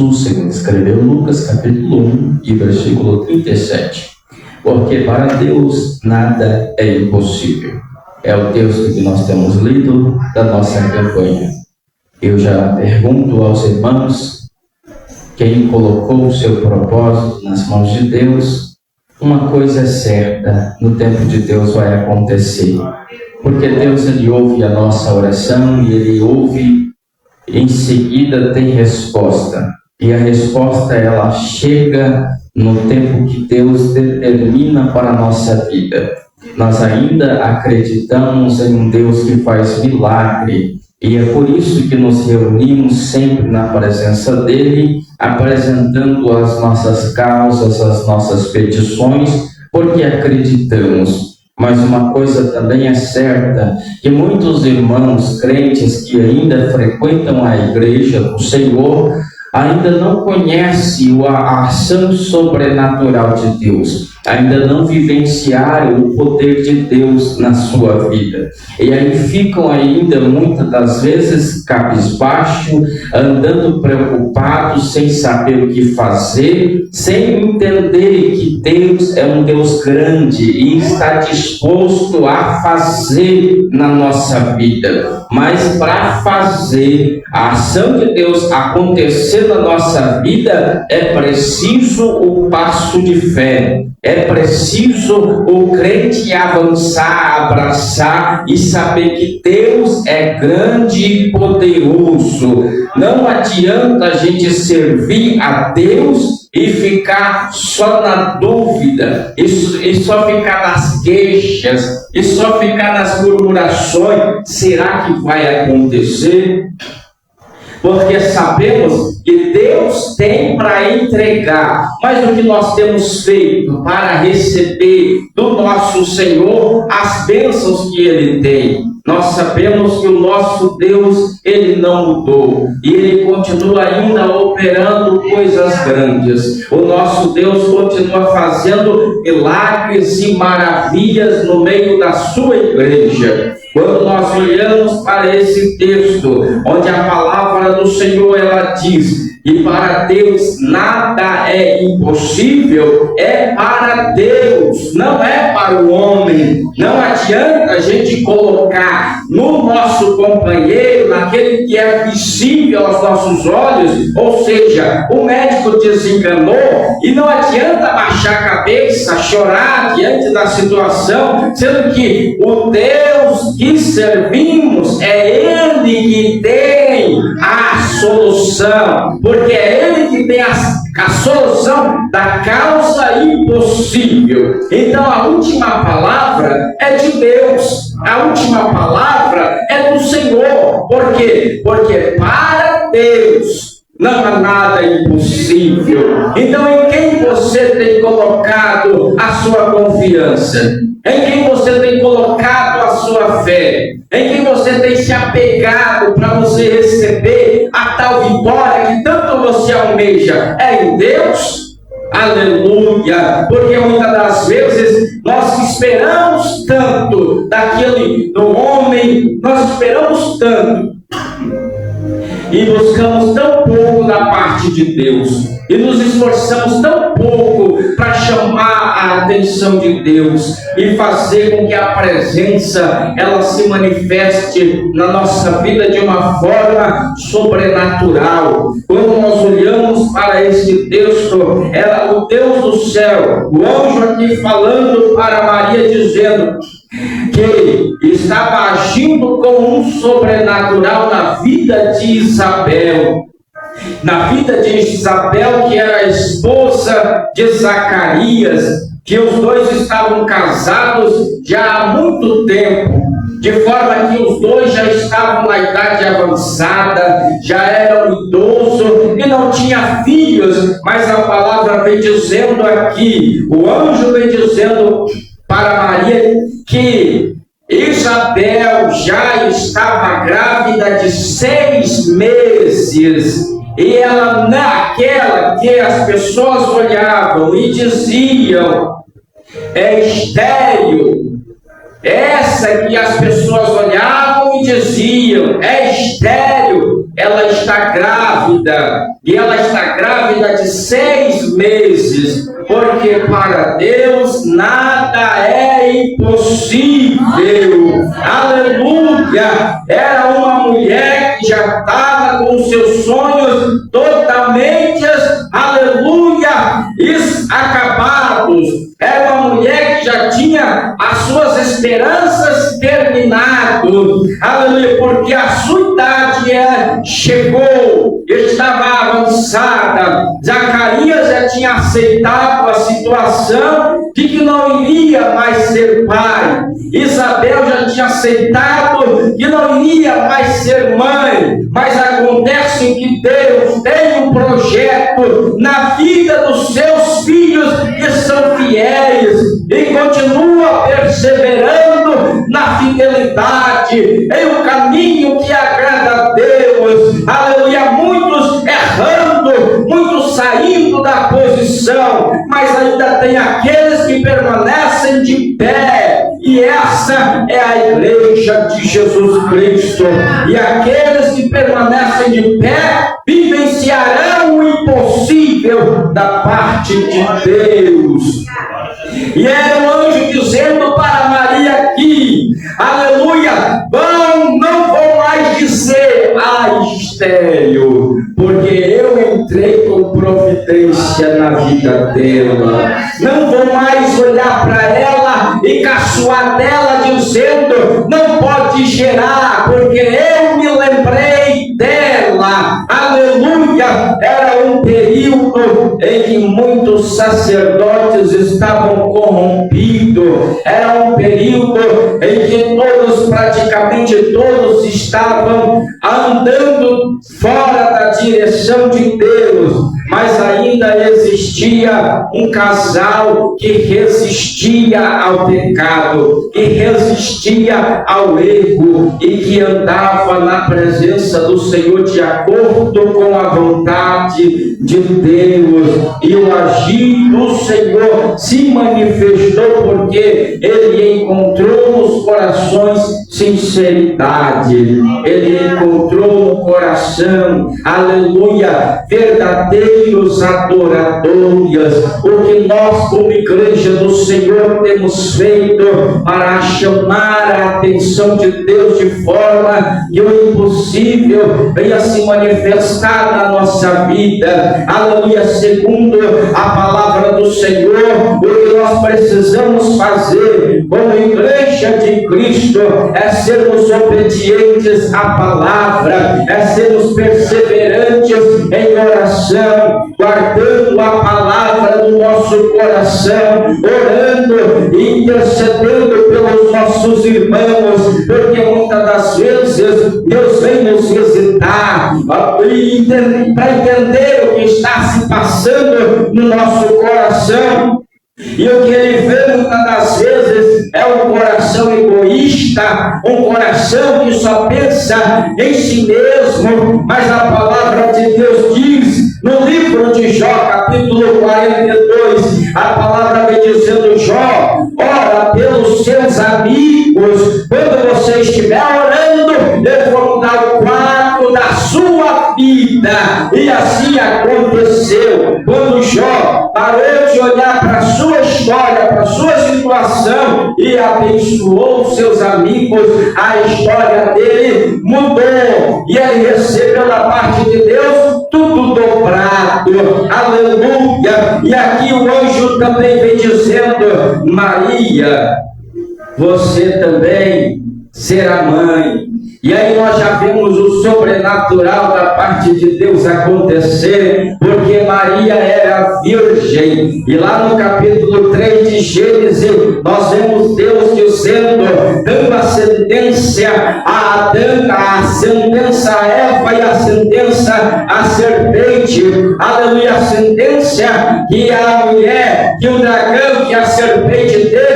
Jesus, segundo escreveu Lucas, capítulo 1 e versículo 37. Porque para Deus nada é impossível. É o texto que nós temos lido da nossa campanha. Eu já pergunto aos irmãos, quem colocou o seu propósito nas mãos de Deus, uma coisa é certa, no tempo de Deus vai acontecer. Porque Deus, Ele ouve a nossa oração e Ele ouve, em seguida tem resposta. E a resposta, ela chega no tempo que Deus determina para a nossa vida. Nós ainda acreditamos em um Deus que faz milagre. E é por isso que nos reunimos sempre na presença dEle, apresentando as nossas causas, as nossas petições, porque acreditamos. Mas uma coisa também é certa, que muitos irmãos crentes que ainda frequentam a igreja do Senhor, ainda não conhecem a ação sobrenatural de Deus, ainda não vivenciaram o poder de Deus na sua vida. E aí ficam ainda, muitas das vezes, cabisbaixo, andando preocupados, sem saber o que fazer, sem entender que Deus é um Deus grande e está disposto a fazer na nossa vida. Mas para fazer a ação de Deus acontecer na nossa vida, é preciso o passo de fé. É preciso o crente avançar, abraçar e saber que Deus é grande e poderoso. Não adianta a gente servir a Deus e ficar só na dúvida, e só ficar nas queixas, e só ficar nas murmurações. Será que vai acontecer? Porque sabemos que Deus tem para entregar, mas o que nós temos feito para receber do nosso Senhor as bênçãos que Ele tem? Nós sabemos que o nosso Deus, Ele não mudou, e Ele continua ainda operando coisas grandes. O nosso Deus continua fazendo milagres e maravilhas no meio da sua igreja. Quando nós olhamos para esse texto, onde a palavra do Senhor, ela diz, e para Deus nada é impossível, é para Deus, não é para o homem. Não adianta a gente colocar no nosso companheiro, naquele que é visível aos nossos olhos, ou seja, o médico desenganou, e não adianta baixar a cabeça, chorar diante da situação, sendo que o Deus que servimos é Ele que tem a solução, porque é Ele que tem a solução da causa impossível. Então a última palavra é de Deus, a última palavra é do Senhor. Por quê? Porque para Deus não há nada impossível. Então em quem você tem colocado a sua confiança? Em quem você tem colocado a sua fé? Em quem você tem se apegado para você receber a tal vitória que tanto você almeja? É em Deus? Aleluia! Porque muitas das vezes nós esperamos tanto daquele do homem, nós esperamos tanto e buscamos tão pouco da parte de Deus, e nos esforçamos tão pouco para chamar a atenção de Deus e fazer com que a presença ela se manifeste na nossa vida de uma forma sobrenatural. Quando nós olhamos para este texto, era o Deus do céu, o anjo aqui falando para Maria, dizendo que estava agindo com um sobrenatural na vida de Isabel. Na vida de Isabel, que era a esposa de Zacarias, que os dois estavam casados já há muito tempo, de forma que os dois já estavam na idade avançada, já eram idosos e não tinha filhos, mas a palavra vem dizendo aqui, o anjo vem dizendo para Maria que Isabel já estava grávida de 6 meses, e ela naquela que as pessoas olhavam e diziam, é estéril, essa que as pessoas olhavam e diziam: é estéril, ela está grávida, e ela está grávida de 6 meses, porque para Deus nada é impossível. Aleluia! Era uma mulher que já estava com seus sonhos totalmente, aleluia, acabados. Era uma mulher que já tinha as suas esperanças terminado, aleluia, porque a sua idade chegou, estava avançada. Zacarias já tinha aceitado a situação de que não iria mais ser pai. Isabel já tinha aceitado que não iria mais ser mãe. Mas acontece que Deus tem um projeto na vida dos seus filhos que são fiéis e continua perseverando na fidelidade, em um caminho que agrada a Deus. Aleluia! Muitos errando, muitos saindo da posição, mas ainda tem aqueles que permanecem de pé, e essa é a igreja de Jesus Cristo. E aqueles que permanecem de pé vivenciarão o impossível da parte de Deus. E era um anjo dizendo para Maria aqui, aleluia, não vou mais dizer estéril, porque eu entrei com providência na vida dela. Não vou mais olhar para ela e caçoar dela dizendo: não pode gerar, porque eu me lembrei dela. Aleluia! Era um período em que muitos sacerdotes estavam corrompidos. Era um período em que praticamente todos estavam andando fora da direção de Deus, mas ainda existia um casal que resistia ao pecado, que resistia ao erro e que andava na presença do Senhor de acordo com a vontade de Deus. E o agir do Senhor se manifestou porque ele encontrou nos corações sinceridade, ele encontrou no coração, aleluia, verdadeiros adoradores. O que nós, como igreja do Senhor, temos feito para chamar a atenção de Deus de forma que o impossível venha se manifestar na nossa vida, aleluia, segundo a palavra do Senhor. O que nós precisamos fazer como igreja de Cristo é sermos obedientes à palavra, é sermos perseverantes em oração, guardando a palavra no nosso coração, orando e intercedendo pelos nossos irmãos, porque muitas das vezes Deus vem nos visitar para entender o que está se passando no nosso coração. E o que ele vê muitas das vezes é um coração egoísta, um coração que só pensa em si mesmo. Mas a palavra de Deus diz no livro de Jó, capítulo 42, a palavra vem dizendo: Jó, ora pelos seus amigos, quando você estiver orando, eles vão dar o quadro da sua vida. E assim aconteceu. Quando Jó parou de olhar para a sua história, para a sua situação e abençoou seus amigos, a história dele mudou e ele recebeu da parte de Deus tudo dobrado. Aleluia! E aqui o anjo também vem dizendo: Maria, você também será mãe. E aí nós já vemos o sobrenatural da parte de Deus acontecer, porque Maria era virgem. E lá no capítulo 3 de Gênesis, nós vemos Deus dizendo, dando a sentença a Adão, a sentença a Eva e a sentença à serpente. Aleluia, a sentença que a mulher, que o dragão, que a serpente teve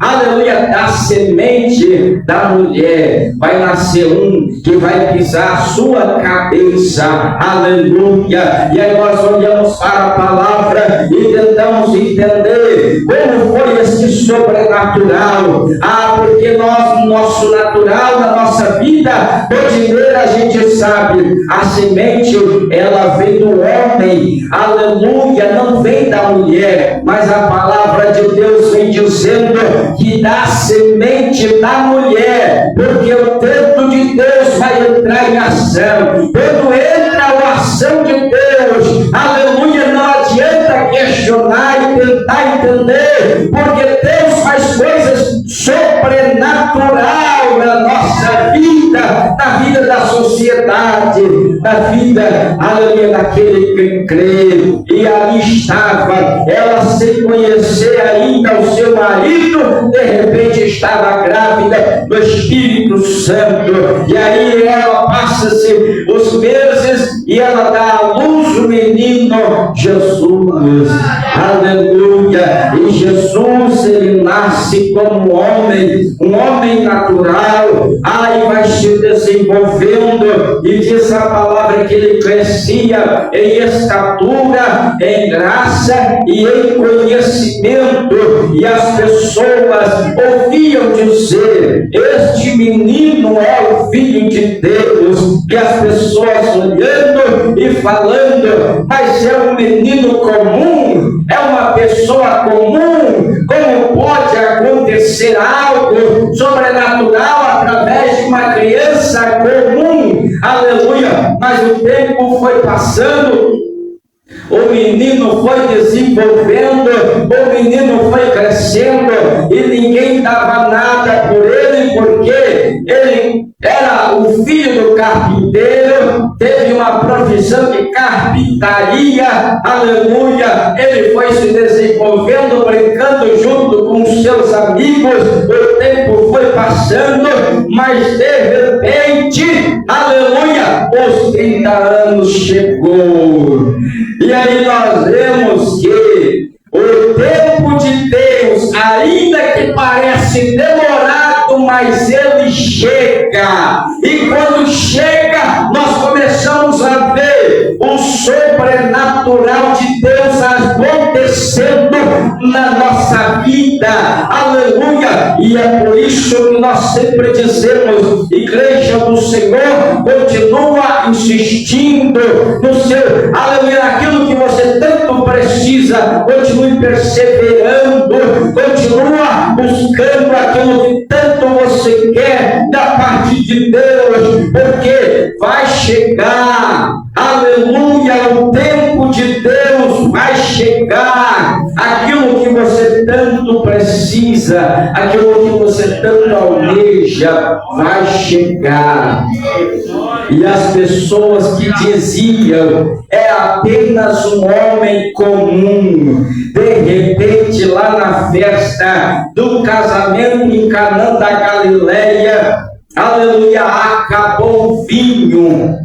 aleluia, da semente da mulher vai nascer um que vai pisar a sua cabeça, aleluia. E aí nós olhamos para a palavra e tentamos entender como foi esse esse sobrenatural. Porque no nosso natural, na nossa vida rotineira, a gente sabe, a semente, ela vem do homem, aleluia, não vem da mulher, mas a palavra de Deus vem dizendo que da semente da mulher, porque o tempo de Deus vai entrar em ação. Quando entra a ação de Deus, aleluia, não adianta questionar e tentar entender, porque Deus faz coisas sobrenatural na nossa vida, na vida da sociedade, na vida, aleluia, daquele que crê. E ali estava ela, sem conhecer ainda o seu marido, de repente estava grávida do Espírito Santo, e aí ela passa-se os meses e ela dá à luz o menino Jesus, aleluia. E Jesus, ele nasce como um homem natural, aí vai se desenvolvendo, e diz a palavra que ele crescia em estatura, em graça e em conhecimento, e as pessoas ouviam dizer: este menino é o Filho de Deus, e as pessoas olhando e falando: mas é um menino comum, é uma pessoa comum, como pode acontecer algo sobrenatural através de uma criança comum? Aleluia. Mas o tempo foi passando, o menino foi desenvolvendo, o menino foi crescendo, e ninguém dava nada por ele, porque ele era o filho do carpinteiro, teve uma profissão de carpintaria, aleluia. Ele foi se desenvolvendo, brincando junto com seus amigos, o tempo foi passando, mas de repente, aleluia, os 30 anos chegou. E aí nós vemos que o tempo de Deus, ainda que parece demorado, mas ele chega. E quando chega, nós começamos a ver o sobrenatural de Deus acontecendo na nossa vida. Aleluia. E é por isso que nós sempre dizemos: igreja do Senhor, continua insistindo no seu, aleluia, naquilo que você tanto precisa, continue perseverando, continua buscando aquilo que tanto você quer da parte de Deus, porque vai chegar, aleluia, o tempo de Deus vai chegar. Aquilo que você tanto precisa, aquilo que você tanto almeja, vai chegar. E as pessoas que diziam: é apenas um homem comum, de repente lá na festa do casamento em Canaã da Galileia, aleluia, acabou o vinho,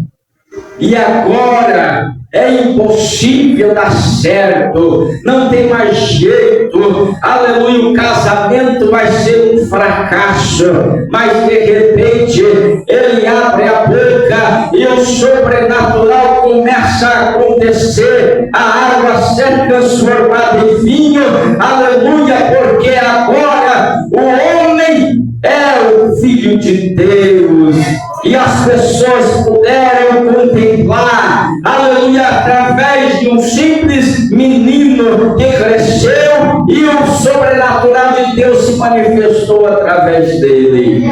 e agora é impossível dar certo, não tem mais jeito, aleluia, o casamento vai ser um fracasso. Mas de repente ele abre a boca e o sobrenatural começa a acontecer, a água ser transformada em vinho, aleluia, porque agora o homem é o Filho de Deus. E as pessoas puderam contemplar, aleluia, através de um simples menino que cresceu, e o sobrenatural de Deus se manifestou através dele.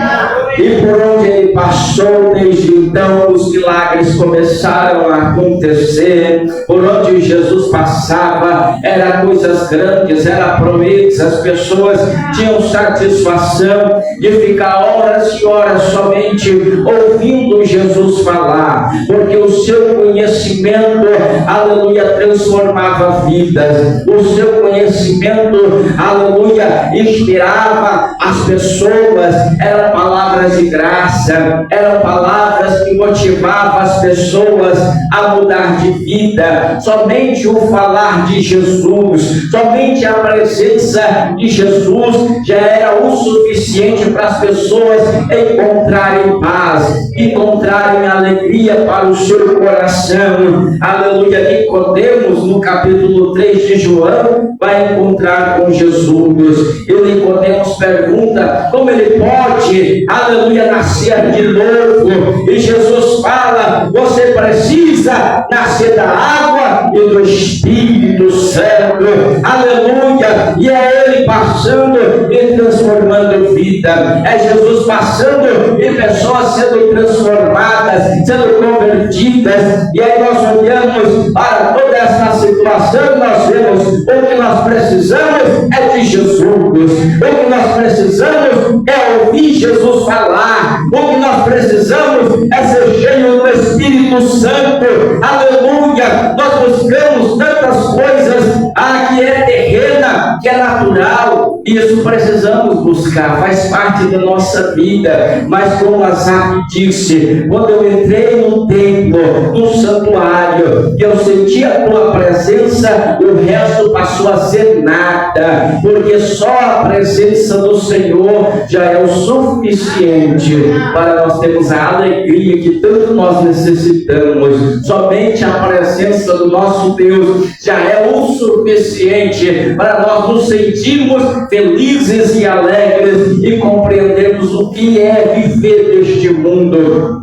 E por onde ele passou, desde então, os milagres começaram a acontecer. Por onde Jesus passava, eram coisas grandes, eram proezas. As pessoas tinham satisfação de ficar horas e horas somente ouvindo Jesus falar, porque o seu conhecimento, aleluia, transformava vidas. O seu conhecimento, aleluia, inspirava as pessoas. Eram palavras de graça, eram palavras que motivavam levava as pessoas a mudar de vida. Somente o falar de Jesus, somente a presença de Jesus já era o suficiente para as pessoas encontrarem paz, encontrarem alegria para o seu coração. Aleluia. Nicodemos, no capítulo 3 de João, vai encontrar com Jesus. E Nicodemos pergunta como ele pode, aleluia, nascer de novo. E Jesus fala: você precisa nascer da água e do Espírito Santo. Aleluia. E é ele passando e transformando vida. É Jesus passando e pessoas sendo transformadas, sendo convertidas. E aí nós olhamos para toda essa situação e nós vemos o que nós precisamos é de Jesus. O que nós precisamos é ouvir Jesus falar. O que nós precisamos é ser cheio do Espírito Santo. Aleluia. Nós buscamos tantas coisas que é terrena, que é natural. Isso precisamos buscar, faz parte da nossa vida. Mas como Azar disse, quando eu entrei no templo, no santuário, e eu senti a tua presença, o resto passou a ser nada, porque só a presença do Senhor já é o suficiente para nós termos a alegria que tanto nós necessitamos. Somente a presença do nosso Deus já é o suficiente para nós nos sentirmos felizes e alegres e compreendermos o que é viver neste mundo.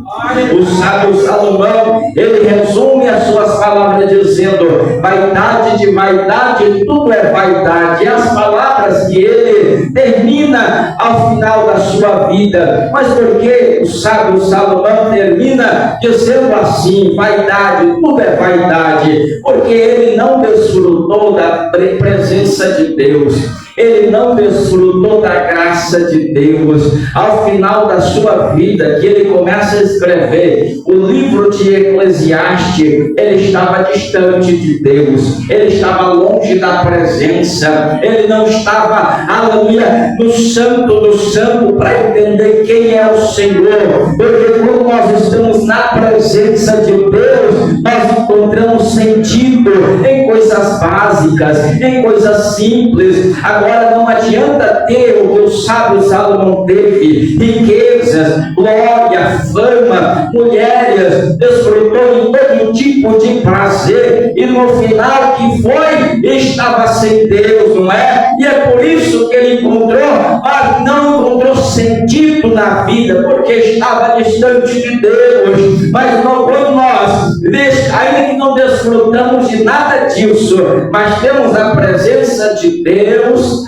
O sábio Salomão, ele resume as suas palavras dizendo: vaidade de vaidade, tudo é vaidade. E as palavras que ele termina ao final da sua vida. Mas por que o sábio Salomão termina dizendo assim: vaidade, tudo é vaidade? Porque ele não desfrutou da presença de Deus. Ele não desfrutou da graça de Deus. Ao final da sua vida, que ele começa a escrever o livro de Eclesiastes, ele estava distante de Deus, ele estava longe da presença, ele não estava, aleluia, no santo do santo para entender quem é o Senhor. Porque quando nós estamos na presença de Deus, nós encontramos sentido em coisas básicas, em coisas simples. Agora não adianta ter o que o sábio Salomão teve: riquezas, glória, fama, mulheres, desfrutou de todo tipo de prazer, e no final que foi, estava sem Deus, não é? E é por isso que ele encontrou, mas não encontrou sentido na vida, porque estava distante de Deus. Mas não, quando nós, ainda que não desfrutamos de nada disso, mas temos a presença de Deus,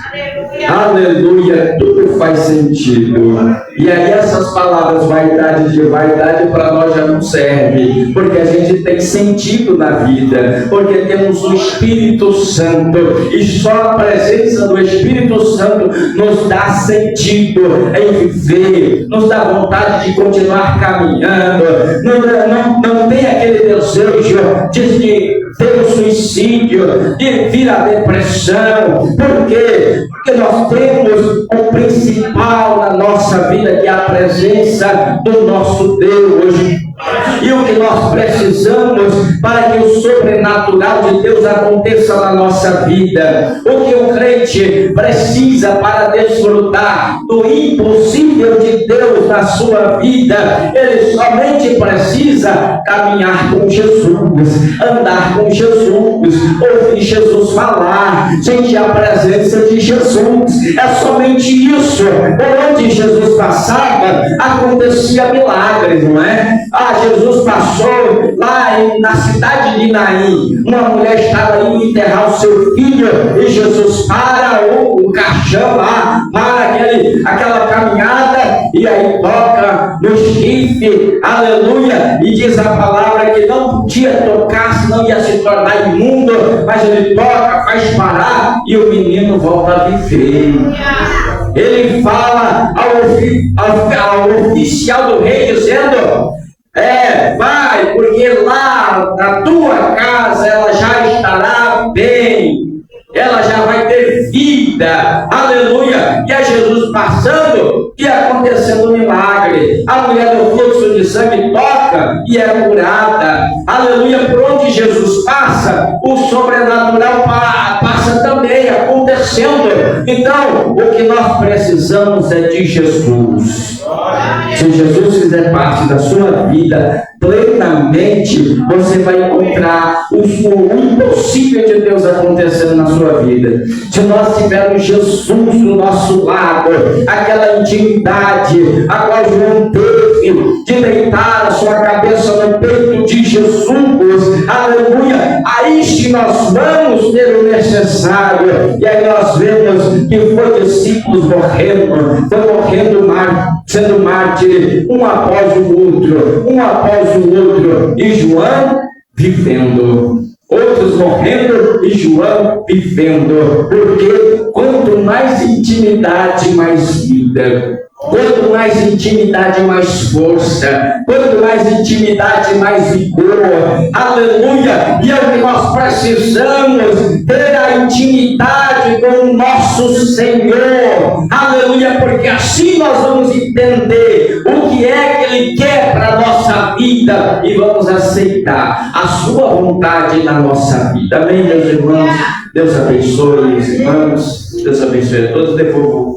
aleluia, tudo faz sentido. E aí essas palavras vaidade de vaidade para nós já não serve, porque a gente tem sentido na vida, porque temos o Espírito Santo, e só a presença do Espírito Santo nos dá sentido em viver, nos dá vontade de continuar caminhando. Não tem aquele desejo de ter o suicídio, de vir a depressão. Por quê? Porque nós temos o principal na nossa vida, que é a presença do nosso Deus. E o que nós precisamos para que o sobrenatural de Deus aconteça na nossa vida, o que o crente precisa para desfrutar do impossível de Deus na sua vida, ele somente precisa caminhar com Jesus, andar com Jesus, ouvir Jesus falar, sentir a presença de Jesus. É somente isso. Por onde Jesus passava, acontecia milagres, não é? Jesus passou lá na cidade de Naim, uma mulher estava indo enterrar o seu filho, e Jesus para o caixão lá, para aquela caminhada, e aí toca no chifre, aleluia, e diz a palavra que não podia tocar, senão ia se tornar imundo, mas ele toca, faz parar, e o menino volta a viver. Ele fala ao oficial do rei, dizendo: vai, porque lá na tua casa ela já estará bem, ela já vai ter vida. vida, aleluia, e a Jesus passando e acontecendo um milagre. A mulher do fluxo de sangue toca e é curada, aleluia. Por onde Jesus passa, o sobrenatural passa também acontecendo. Então, o que nós precisamos é de Jesus. Se Jesus fizer parte da sua vida plenamente, você vai encontrar o impossível de Deus acontecendo na sua vida. Se nós tivermos Jesus do nosso lado, aquela intimidade a qual João teve de deitar a sua cabeça no peito de Jesus, aleluia, aí sim nós vamos ter o necessário. E aí nós vemos que foi discípulos morrendo, sendo mártir, um após o outro, e João vivendo, outros morrendo e João vivendo, porque quanto mais intimidade, mais vida. Quanto mais intimidade, mais força. Quanto mais intimidade, mais vigor. Aleluia! E é o que nós precisamos, ter a intimidade com o nosso Senhor. Aleluia! Porque assim nós vamos entender o que é que Ele quer para a nossa vida e vamos aceitar a sua vontade na nossa vida. Amém, meus irmãos? Deus abençoe os irmãos. Deus abençoe a todos. Depois